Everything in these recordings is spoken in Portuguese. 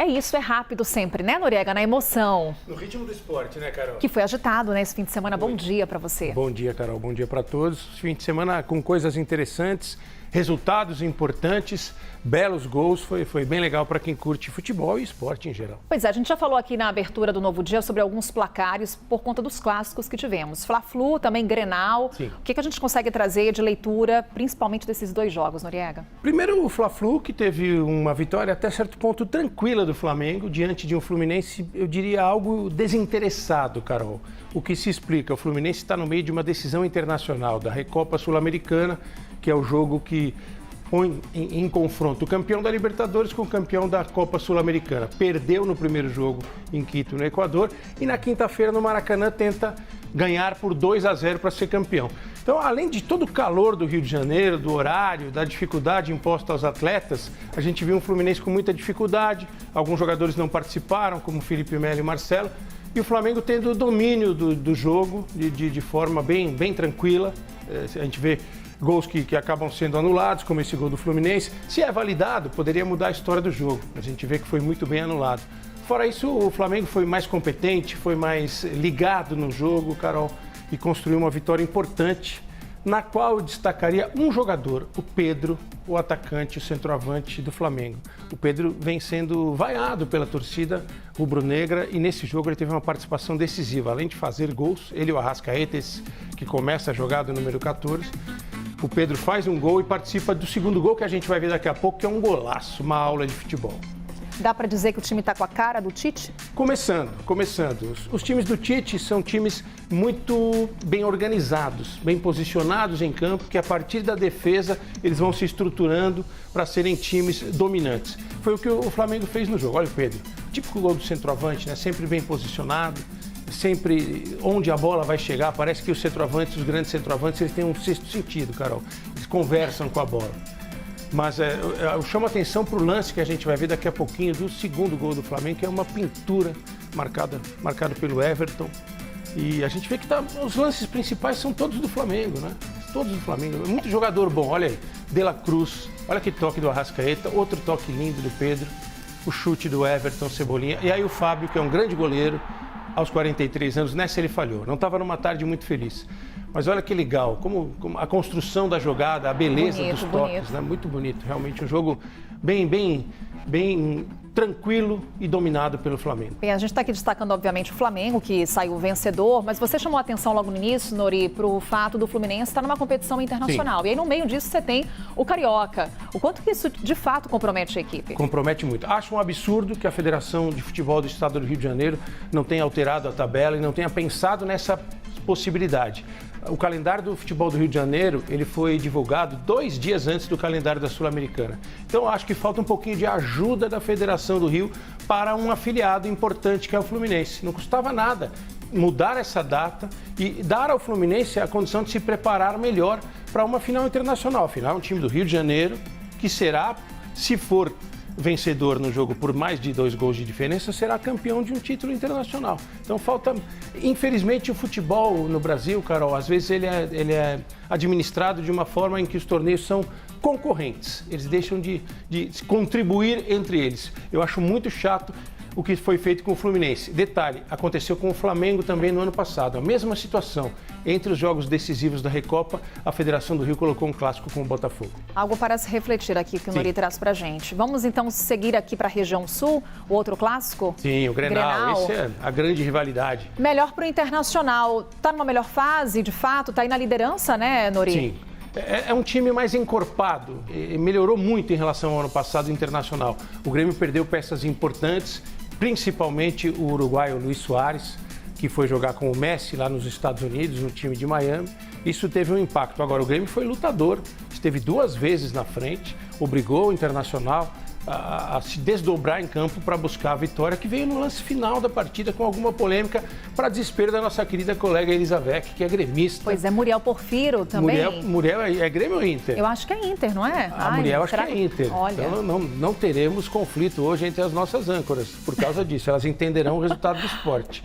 É isso, é rápido sempre, né, Noriega? Na emoção. No ritmo do esporte, né, Carol? Que foi agitado, né, esse fim de semana. Bom dia para você. Bom dia, Carol. Bom dia para todos. Fim de semana com coisas interessantes, resultados importantes, belos gols. Foi bem legal para quem curte futebol e esporte em geral. Pois é, a gente já falou aqui na abertura do Novo Dia sobre alguns placares por conta dos clássicos que tivemos. Fla-Flu, também Grenal. Sim. O que a gente consegue trazer de leitura, principalmente desses dois jogos, Noriega? Primeiro o Fla-Flu, que teve uma vitória até certo ponto tranquila do Flamengo, diante de um Fluminense, eu diria, algo desinteressado, Carol. O que se explica, o Fluminense está no meio de uma decisão internacional da Recopa Sul-Americana, que é o jogo que põe em confronto o campeão da Libertadores com o campeão da Copa Sul-Americana. Perdeu no primeiro jogo em Quito, no Equador, e na quinta-feira no Maracanã tenta ganhar por 2-0 para ser campeão. Então, além de todo o calor do Rio de Janeiro, do horário, da dificuldade imposta aos atletas, a gente viu um Fluminense com muita dificuldade, alguns jogadores não participaram, como Felipe Melo e Marcelo, e o Flamengo tendo o domínio do jogo de forma bem tranquila. A gente vê gols que acabam sendo anulados, como esse gol do Fluminense. Se é validado, poderia mudar a história do jogo. A gente vê que foi muito bem anulado. Fora isso, o Flamengo foi mais competente, foi mais ligado no jogo, Carol, e construiu uma vitória importante, na qual eu destacaria um jogador, o Pedro, o atacante, o centroavante do Flamengo. O Pedro vem sendo vaiado pela torcida rubro-negra e nesse jogo ele teve uma participação decisiva. Além de fazer gols, ele e o Arrascaeta, que começa a jogada número 14, o Pedro faz um gol e participa do segundo gol que a gente vai ver daqui a pouco, que é um golaço, uma aula de futebol. Dá para dizer que o time está com a cara do Tite? Começando. Os times do Tite são times muito bem organizados, bem posicionados em campo, que a partir da defesa eles vão se estruturando para serem times dominantes. Foi o que o Flamengo fez no jogo. Olha o Pedro, típico gol do centroavante, né? Sempre bem posicionado, sempre onde a bola vai chegar. Parece que os centroavantes, os grandes centroavantes, eles têm um sexto sentido, Carol. Eles conversam com a bola. Mas eu chamo a atenção para o lance que a gente vai ver daqui a pouquinho do segundo gol do Flamengo, que é uma pintura marcado pelo Everton. E a gente vê que os lances principais são todos do Flamengo, né? Todos do Flamengo. Muito jogador bom. Olha aí, De La Cruz, olha que toque do Arrascaeta, outro toque lindo do Pedro, o chute do Everton, Cebolinha. E aí o Fábio, que é um grande goleiro, aos 43 anos, nessa ele falhou. Não estava numa tarde muito feliz. Mas olha que legal, como a construção da jogada, a beleza dos toques, né? Muito bonito. Realmente um jogo bem tranquilo e dominado pelo Flamengo. Bem, a gente está aqui destacando, obviamente, o Flamengo, que saiu vencedor, mas você chamou a atenção logo no início, Nori, para o fato do Fluminense estar numa competição internacional. Sim. E aí, no meio disso, você tem o Carioca. O quanto que isso, de fato, compromete a equipe? Compromete muito. Acho um absurdo que a Federação de Futebol do Estado do Rio de Janeiro não tenha alterado a tabela e não tenha pensado nessa possibilidade. O calendário do futebol do Rio de Janeiro, ele foi divulgado 2 dias antes do calendário da Sul-Americana. Então, acho que falta um pouquinho de ajuda da Federação do Rio para um afiliado importante que é o Fluminense. Não custava nada mudar essa data e dar ao Fluminense a condição de se preparar melhor para uma final internacional. Afinal, um time do Rio de Janeiro que será, se for vencedor no jogo por mais de 2 gols de diferença, será campeão de um título internacional. Então falta, infelizmente, o futebol no Brasil, Carol, às vezes ele é administrado de uma forma em que os torneios são concorrentes. Eles deixam de contribuir entre eles. Eu acho muito chato o que foi feito com o Fluminense. Detalhe, aconteceu com o Flamengo também no ano passado. A mesma situação. Entre os jogos decisivos da Recopa, a Federação do Rio colocou um clássico com o Botafogo. Algo para se refletir aqui que o Nori traz pra gente. Vamos então seguir aqui para a região sul, o outro clássico? Sim, o Grenal. Esse é a grande rivalidade. Melhor para o Internacional. Está numa melhor fase, de fato? Está aí na liderança, né, Nori? Sim. É um time mais encorpado, melhorou muito em relação ao ano passado internacional. O Grêmio perdeu peças importantes, principalmente o uruguaio Luis Suárez, que foi jogar com o Messi lá nos Estados Unidos, no time de Miami. Isso teve um impacto. Agora, o Grêmio foi lutador, esteve 2 vezes na frente, obrigou o Internacional a se desdobrar em campo para buscar a vitória, que veio no lance final da partida com alguma polêmica, para desespero da nossa querida colega Elizabeth, que é gremista. Pois é, Muriel Porfiro também. Muriel é Grêmio ou Inter? Eu acho que é Inter, não é? A Muriel acho que é Inter. Olha. Então não teremos conflito hoje entre as nossas âncoras, por causa disso. Elas entenderão o resultado do esporte.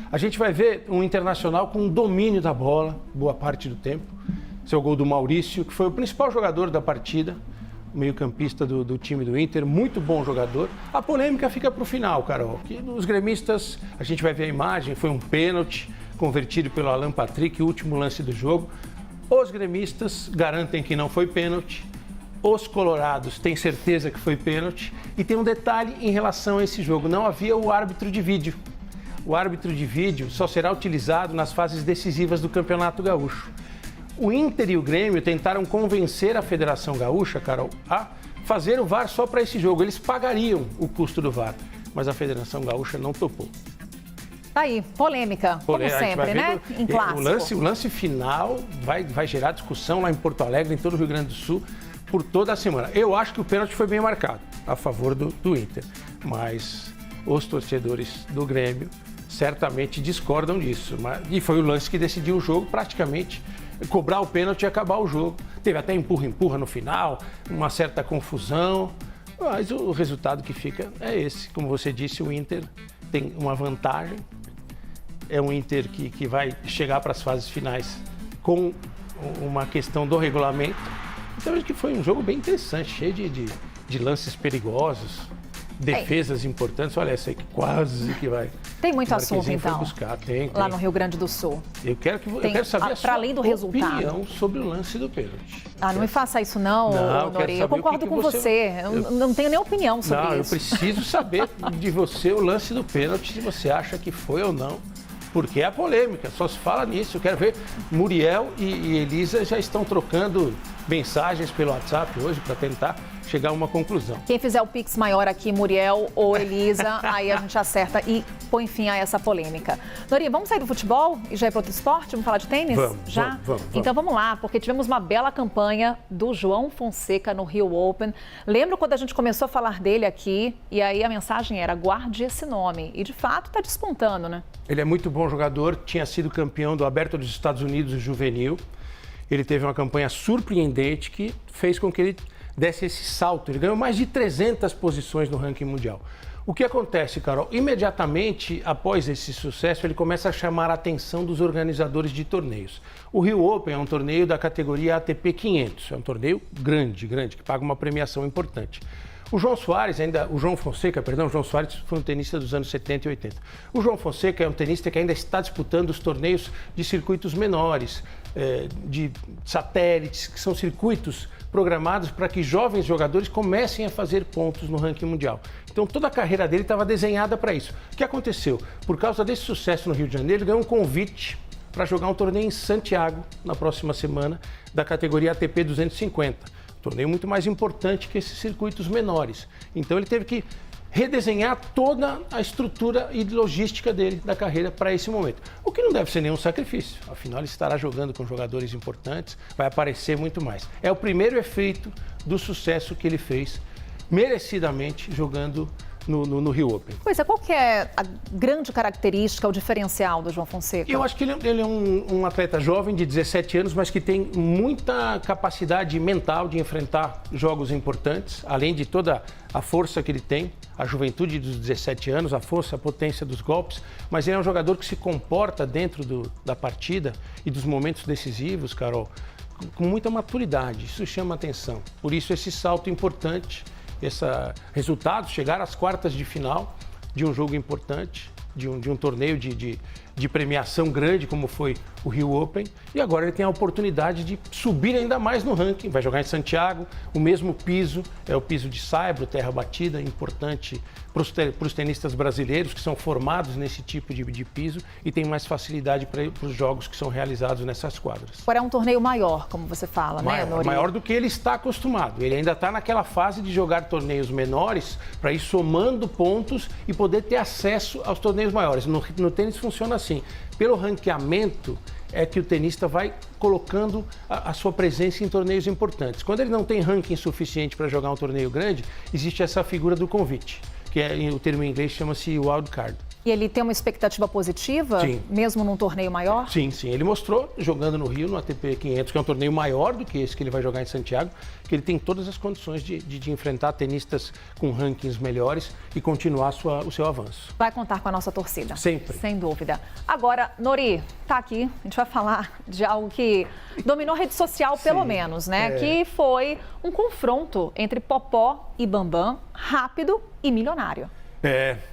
A gente vai ver um Internacional com domínio da bola, boa parte do tempo. Esse é o gol do Maurício, que foi o principal jogador da partida. meio-campista do time do Inter, muito bom jogador. A polêmica fica para o final, Carol, que os gremistas, a gente vai ver a imagem, foi um pênalti convertido pelo Alan Patrick, o último lance do jogo. Os gremistas garantem que não foi pênalti, os colorados têm certeza que foi pênalti. E tem um detalhe em relação a esse jogo, não havia o árbitro de vídeo. O árbitro de vídeo só será utilizado nas fases decisivas do Campeonato Gaúcho. O Inter e o Grêmio tentaram convencer a Federação Gaúcha, Carol, a fazer o VAR só para esse jogo. Eles pagariam o custo do VAR, mas a Federação Gaúcha não topou. Tá aí, polêmica, como sempre, né? Em clássico. O lance final vai gerar discussão lá em Porto Alegre, em todo o Rio Grande do Sul, por toda a semana. Eu acho que o pênalti foi bem marcado, a favor do Inter, mas os torcedores do Grêmio certamente discordam disso. E foi o lance que decidiu o jogo, praticamente cobrar o pênalti e acabar o jogo. Teve até empurra-empurra no final, uma certa confusão, mas o resultado que fica é esse. Como você disse, o Inter tem uma vantagem, é um Inter que vai chegar para as fases finais com uma questão do regulamento. Então, acho que foi um jogo bem interessante, cheio de lances perigosos, defesas importantes. Olha, essa aí que quase que vai. Tem muito assunto, então, buscar. Tem. Lá no Rio Grande do Sul. Eu quero saber a sua além do opinião sobre o lance do pênalti. Não me faça isso não, Nori. Eu concordo com você. Eu não tenho nem opinião sobre isso. Eu preciso saber de você o lance do pênalti, se você acha que foi ou não. Porque é a polêmica, só se fala nisso. Eu quero ver, Muriel e Elisa já estão trocando mensagens pelo WhatsApp hoje para tentar chegar a uma conclusão. Quem fizer o Pix maior aqui, Muriel ou Elisa, aí a gente acerta e põe fim a essa polêmica. Nori, vamos sair do futebol e já ir para outro esporte? Vamos falar de tênis? Vamos. Então vamos lá, porque tivemos uma bela campanha do João Fonseca no Rio Open. Lembro quando a gente começou a falar dele aqui e aí a mensagem era: guarde esse nome. E de fato está despontando, né? Ele é muito bom jogador, tinha sido campeão do Aberto dos Estados Unidos juvenil. Ele teve uma campanha surpreendente que fez com que ele desse esse salto. Ele ganhou mais de 300 posições no ranking mundial. O que acontece, Carol? Imediatamente após esse sucesso, ele começa a chamar a atenção dos organizadores de torneios. O Rio Open é um torneio da categoria ATP 500. É um torneio grande, que paga uma premiação importante. O João Fonseca foi um tenista dos anos 70 e 80. O João Fonseca é um tenista que ainda está disputando os torneios de circuitos menores, de satélites, que são circuitos programados para que jovens jogadores comecem a fazer pontos no ranking mundial. Então toda a carreira dele estava desenhada para isso. O que aconteceu? Por causa desse sucesso no Rio de Janeiro, ele ganhou um convite para jogar um torneio em Santiago na próxima semana, da categoria ATP 250. Torneio muito mais importante que esses circuitos menores. Então ele teve que redesenhar toda a estrutura e logística dele, da carreira, para esse momento. O que não deve ser nenhum sacrifício. Afinal, ele estará jogando com jogadores importantes, vai aparecer muito mais. É o primeiro efeito do sucesso que ele fez, merecidamente, jogando no Rio Open. Pois é, qual que é a grande característica, o diferencial do João Fonseca? Eu acho que ele é um atleta jovem, de 17 anos, mas que tem muita capacidade mental de enfrentar jogos importantes, além de toda a força que ele tem, a juventude dos 17 anos, a força, a potência dos golpes, mas ele é um jogador que se comporta dentro da partida e dos momentos decisivos, Carol, com muita maturidade. Isso chama atenção. Por isso esse salto importante, esse resultado, chegar às quartas de final de um jogo importante, de um torneio de premiação grande, como foi o Rio Open, e agora ele tem a oportunidade de subir ainda mais no ranking. Vai jogar em Santiago, o mesmo piso, é o piso de saibro, terra batida, importante para os tenistas brasileiros que são formados nesse tipo de piso e tem mais facilidade para os jogos que são realizados nessas quadras. Agora é um torneio maior, como você fala, né, Nori? Maior do que ele está acostumado. Ele ainda está naquela fase de jogar torneios menores para ir somando pontos e poder ter acesso aos torneios maiores. No tênis funciona assim. Pelo ranqueamento é que o tenista vai colocando a sua presença em torneios importantes. Quando ele não tem ranking suficiente para jogar um torneio grande, existe essa figura do convite, que o termo em inglês chama-se wild card. E ele tem uma expectativa positiva, Sim. mesmo num torneio maior? Sim, sim. Ele mostrou, jogando no Rio, no ATP 500, que é um torneio maior do que esse que ele vai jogar em Santiago, que ele tem todas as condições de enfrentar tenistas com rankings melhores e continuar o seu avanço. Vai contar com a nossa torcida. Sempre. Sem dúvida. Agora, Nori, tá aqui, a gente vai falar de algo que dominou a rede social, pelo menos, né? Que foi um confronto entre Popó e Bambam, rápido e milionário.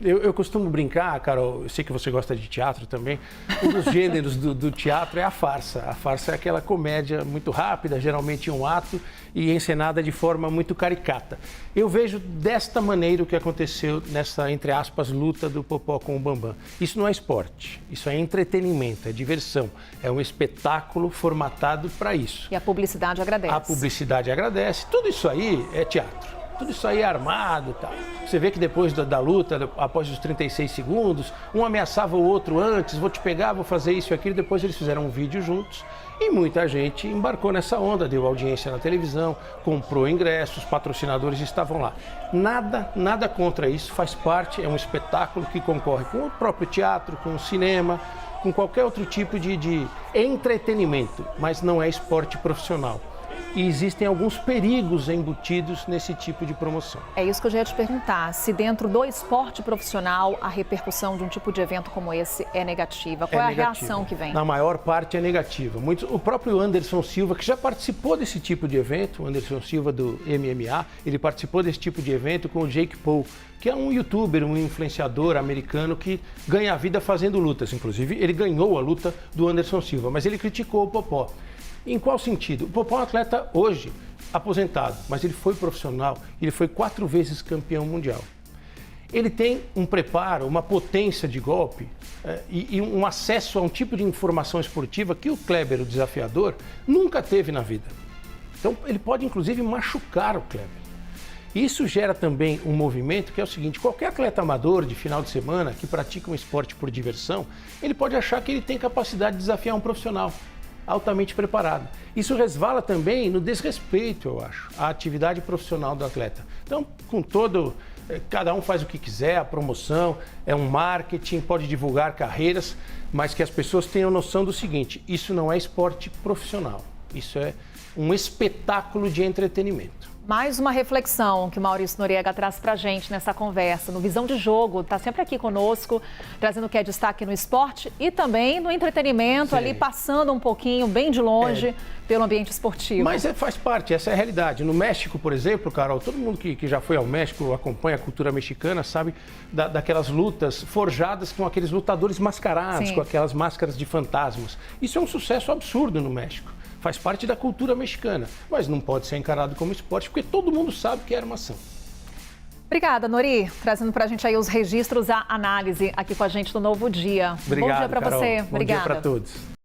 Eu costumo brincar, Carol, eu sei que você gosta de teatro também, um dos gêneros do teatro é a farsa. A farsa é aquela comédia muito rápida, geralmente em um ato e encenada de forma muito caricata. Eu vejo desta maneira o que aconteceu nessa, entre aspas, luta do Popó com o Bambam. Isso não é esporte, isso é entretenimento, é diversão, é um espetáculo formatado para isso. E a publicidade agradece. A publicidade agradece, tudo isso aí é teatro. Tudo isso aí é armado e tal. Você vê que depois da luta, após os 36 segundos, um ameaçava o outro antes, vou te pegar, vou fazer isso e aquilo. Depois eles fizeram um vídeo juntos e muita gente embarcou nessa onda, deu audiência na televisão, comprou ingressos, patrocinadores estavam lá. Nada contra isso, faz parte, é um espetáculo que concorre com o próprio teatro, com o cinema, com qualquer outro tipo de entretenimento, mas não é esporte profissional. E existem alguns perigos embutidos nesse tipo de promoção. É isso que eu já ia te perguntar, se dentro do esporte profissional a repercussão de um tipo de evento como esse é negativa. Qual é a reação que vem? Na maior parte é negativa. O próprio Anderson Silva, que já participou desse tipo de evento, o Anderson Silva do MMA, ele participou desse tipo de evento com o Jake Paul, que é um youtuber, um influenciador americano que ganha a vida fazendo lutas. Inclusive, ele ganhou a luta do Anderson Silva, mas ele criticou o Popó. Em qual sentido? O Popó é um atleta hoje aposentado, mas ele foi profissional, ele foi 4 vezes campeão mundial. Ele tem um preparo, uma potência de golpe e um acesso a um tipo de informação esportiva que o Kleber, o desafiador, nunca teve na vida. Então ele pode inclusive machucar o Kleber. Isso gera também um movimento que é o seguinte: qualquer atleta amador de final de semana que pratica um esporte por diversão, ele pode achar que ele tem capacidade de desafiar um profissional altamente preparado. Isso resvala também no desrespeito, eu acho, à atividade profissional do atleta. Então, cada um faz o que quiser, a promoção é um marketing, pode divulgar carreiras, mas que as pessoas tenham noção do seguinte: isso não é esporte profissional, isso é um espetáculo de entretenimento. Mais uma reflexão que o Maurício Noriega traz pra gente nessa conversa, no Visão de Jogo, tá sempre aqui conosco, trazendo o que é destaque no esporte e também no entretenimento, ali passando um pouquinho, bem de longe, pelo ambiente esportivo. Mas faz parte, essa é a realidade. No México, por exemplo, Carol, todo mundo que já foi ao México, acompanha a cultura mexicana, sabe daquelas lutas forjadas com aqueles lutadores mascarados, com aquelas máscaras de fantasmas. Isso é um sucesso absurdo no México. Faz parte da cultura mexicana, mas não pode ser encarado como esporte, porque todo mundo sabe que é armação. Obrigada, Nori, trazendo pra gente aí os registros, a análise aqui com a gente do Novo Dia. Obrigado, bom dia pra Carol. você. Bom Obrigada. dia pra todos.